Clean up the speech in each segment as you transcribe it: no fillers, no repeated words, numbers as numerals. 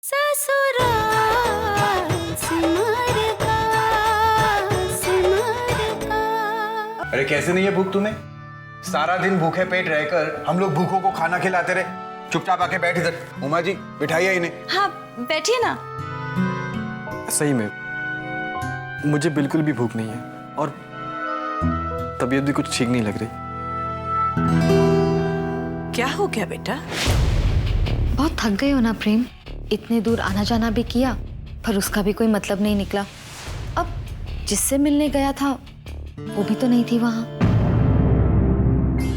ससुराल सिमर का, सिमर का। अरे कैसे नहीं है भूख तुम्हें? सारा दिन भूखे पेट रहकर हम लोग भूखों को खाना खिलाते रहे। चुपचाप आके बैठ इधर। उमा जी बिठाइए इन्हें। हाँ बैठिए ना। सही में मुझे बिल्कुल भी भूख नहीं है और तबीयत भी कुछ ठीक नहीं लग रही। क्या हो गया बेटा? बहुत थक गए हो ना प्रेम? इतने दूर आना जाना भी किया पर उसका भी कोई मतलब नहीं निकला। अब जिससे मिलने गया था वो भी तो नहीं थी वहां।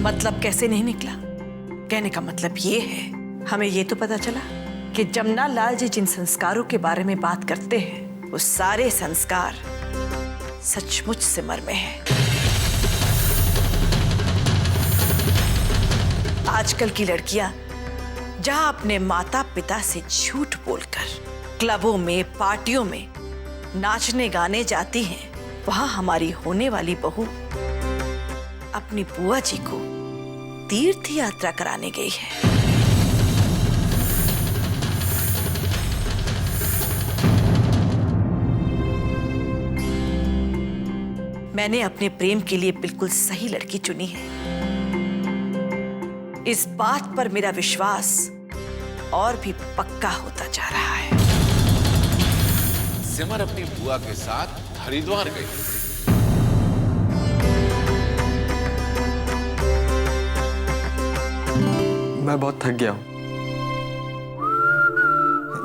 मतलब कैसे नहीं निकला? कहने का मतलब ये है, हमें ये तो पता चला कि जमुना लाल जी जिन संस्कारों के बारे में बात करते हैं वो सारे संस्कार सचमुच सिमर में है। आजकल की लड़कियां जहां अपने माता पिता से झूठ बोलकर क्लबों में पार्टियों में नाचने गाने जाती हैं, वहां हमारी होने वाली बहू अपनी बुआ जी को तीर्थ यात्रा कराने गई है। मैंने अपने प्रेम के लिए बिल्कुल सही लड़की चुनी है। इस बात पर मेरा विश्वास और भी पक्का होता जा रहा है। सिमर अपनी बुआ के साथ हरिद्वार गई। मैं बहुत थक गया हूं,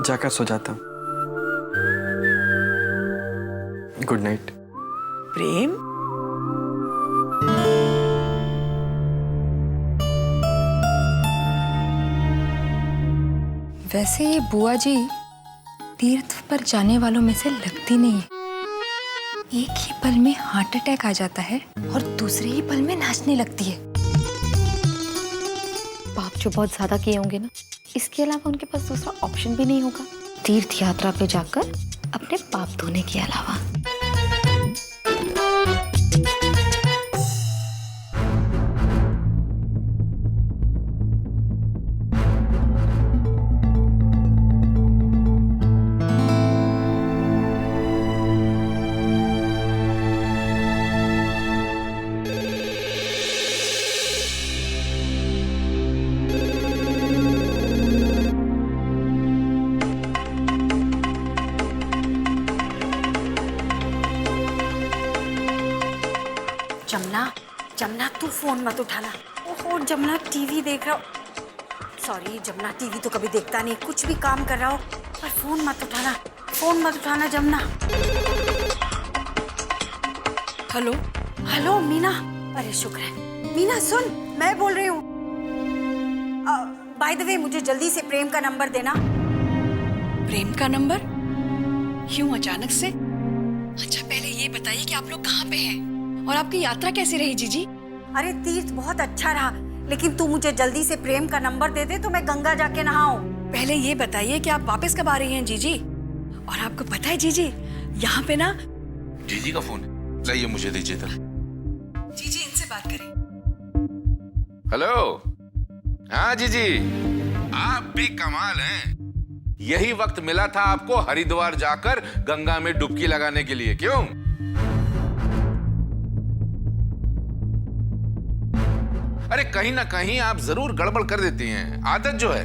जाकर सो जाता हूं। Good night. प्रेम, वैसे ये बुआ जी तीर्थ पर जाने वालों में से लगती नहीं है। एक ही पल में हार्ट अटैक आ जाता है और दूसरे ही पल में नाचने लगती है। पाप जो बहुत ज्यादा किए होंगे ना, इसके अलावा उनके पास दूसरा ऑप्शन भी नहीं होगा तीर्थ यात्रा पे जाकर अपने पाप धोने के अलावा। जमुना, जमुना तू फोन मत उठाना। ओहो जमुना टीवी देख रहा हो। सॉरी जमुना, टीवी तो कभी देखता नहीं, कुछ भी काम कर रहा हो पर फोन मत उठाना, फोन मत उठाना जमुना। Hello hello Meena. अरे शुक्र है। मीना सुन, मैं बोल रही हूँ। बाय द वे मुझे जल्दी से प्रेम का नंबर देना। प्रेम का नंबर? क्यों अचानक से? अच्छा पहले ये बताइए कि आप लोग कहाँ पे हैं और आपकी यात्रा कैसी रही जीजी? अरे तीर्थ बहुत अच्छा रहा, लेकिन तू मुझे जल्दी से प्रेम का नंबर दे दे तो मैं गंगा जाके नहाऊं। पहले ये बताइए कि आप वापस कब आ रही हैं जीजी? और आपको पता है जीजी, यहाँ पे ना जीजी का फोन है, लाइए मुझे दीजिए तो। जीजी इनसे बात करें। हेलो, हाँ जीजी, आप भी कमाल हैं। यही वक्त मिला था आपको हरिद्वार जाकर गंगा में डुबकी लगाने के लिए, क्यों? अरे कहीं ना कहीं आप जरूर गड़बड़ कर देती हैं, आदत जो है।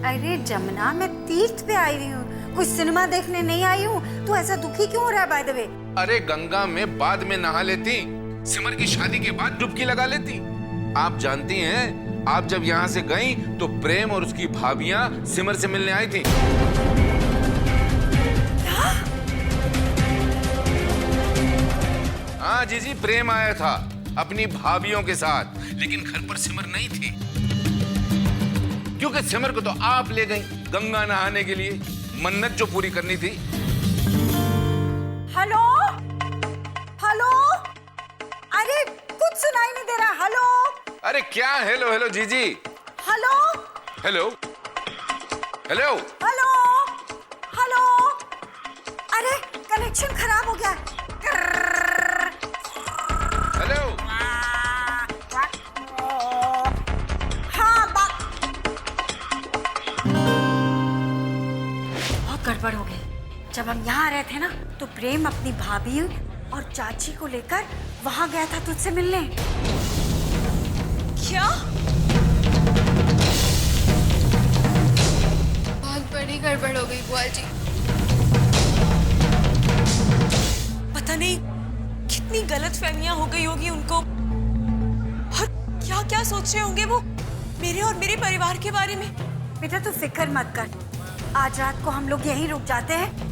अरे जमुना, मैं तीर्थ पे आई हुई हूँ, कोई सिनेमा देखने नहीं आई हूँ। तू ऐसा दुखी क्यों हो रहा है बाय द वे? अरे गंगा में बाद में नहा लेती, सिमर की शादी के बाद डुबकी लगा लेती। आप जानती हैं, आप जब यहाँ से गई तो प्रेम और उसकी भाभियां सिमर से मिलने आई थी। हाँ जीजी, प्रेम आया था अपनी भाभियों के साथ, लेकिन घर पर सिमर नहीं थी, क्योंकि सिमर को तो आप ले गई गंगा नहाने के लिए, मन्नत जो पूरी करनी थी। हेलो हेलो, अरे कुछ सुनाई नहीं दे रहा। हेलो, अरे क्या हेलो हेलो जीजी? Hello hello hello hello hello, अरे कनेक्शन खराब हो गया। हेलो, हाँ गड़बड़ हो गई। जब हम यहाँ रहे थे ना तो प्रेम अपनी भाभी और चाची को लेकर वहां गया था तुझसे मिलने। क्या? बहुत बड़ी गड़बड़ हो गई बुआ जी। पता नहीं कितनी गलतफहमियां हो गई होगी उनको, और क्या क्या सोच रहे होंगे वो मेरे और मेरे परिवार के बारे में। बेटा तू फिक्र मत कर, आज रात को हम लोग यहीं रुक जाते हैं।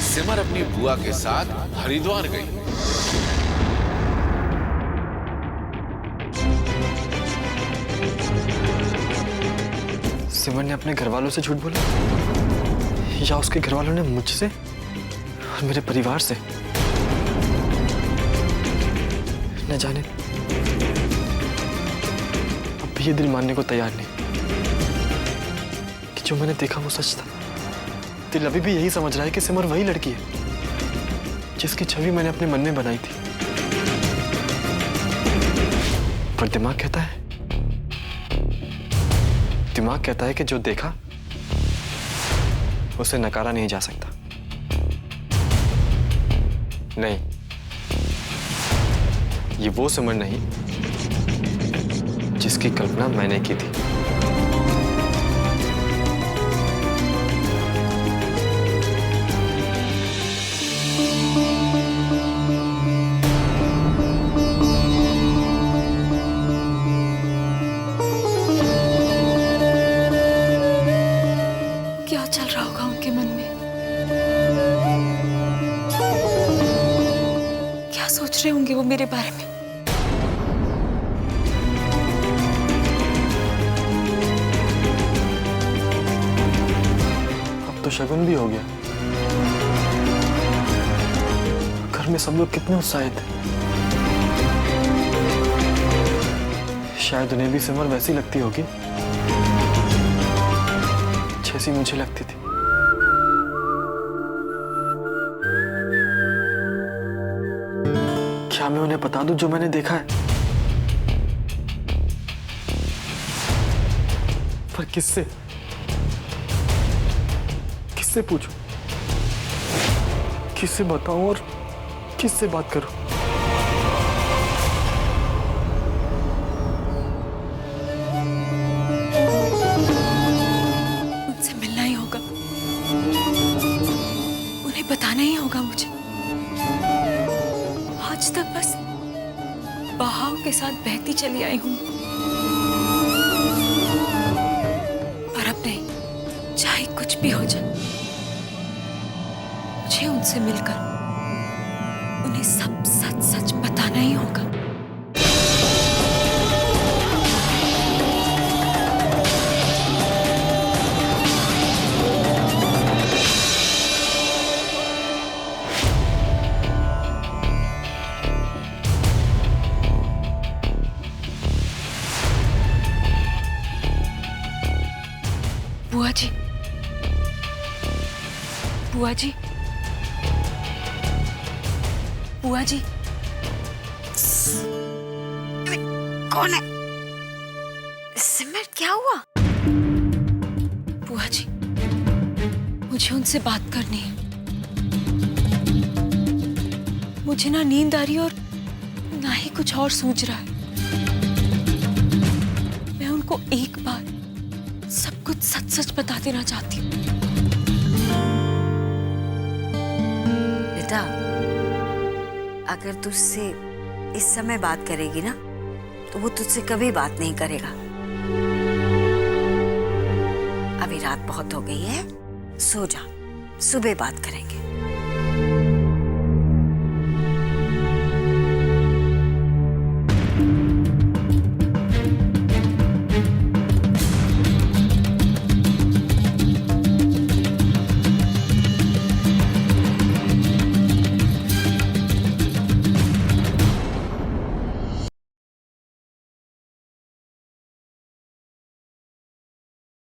सिमर अपनी बुआ के साथ हरिद्वार गई। सिमर ने अपने घर वालों से झूठ बोला या उसके घर वालों ने मुझसे और मेरे परिवार से? न जाने, अब भी ये दिल मानने को तैयार नहीं कि जो मैंने देखा वो सच था। दिल अभी भी यही समझ रहा है कि सिमर वही लड़की है जिसकी छवि मैंने अपने मन में बनाई थी, पर दिमाग कहता है कि जो देखा उसे नकारा नहीं जा सकता। नहीं, ये वो सिमर नहीं जिसकी कल्पना मैंने की थी। क्या चल रहा होगा उनके मन में? क्या सोच रहे होंगे वो मेरे बारे में? अब तो शगुन भी हो गया। घर में सब लोग कितने उत्साहित हैं। शायद उन्हें भी सिमर वैसी लगती होगी जैसी मुझे लगती थी। क्या मैं उन्हें बता दूं जो मैंने देखा है? पर किससे पूछूं? किससे बताऊं और किससे बात करूं? उनसे मिलना ही होगा, उन्हें बताना ही होगा मुझे। आज तक बस बहाव के साथ बहती चली आई हूं, पर अब नहीं, चाहे कुछ भी हो जाए, मुझे उनसे मिलकर उन्हें सब सच सच बताना ही होगा। बुआ जी, बुआ जी, बुआ जी। कौन है? सिमर क्या हुआ? बुआ जी, मुझे उनसे बात करनी है। मुझे ना नींद आ रही और ना ही कुछ और सूझ रहा है। मैं उनको एक बार सब कुछ सच सच बता देना चाहती हूँ। बेटा, अगर तुझसे इस समय बात करेगी ना तो वो तुझसे कभी बात नहीं करेगा। अभी रात बहुत हो गई है, सो जा, सुबह बात करेंगे।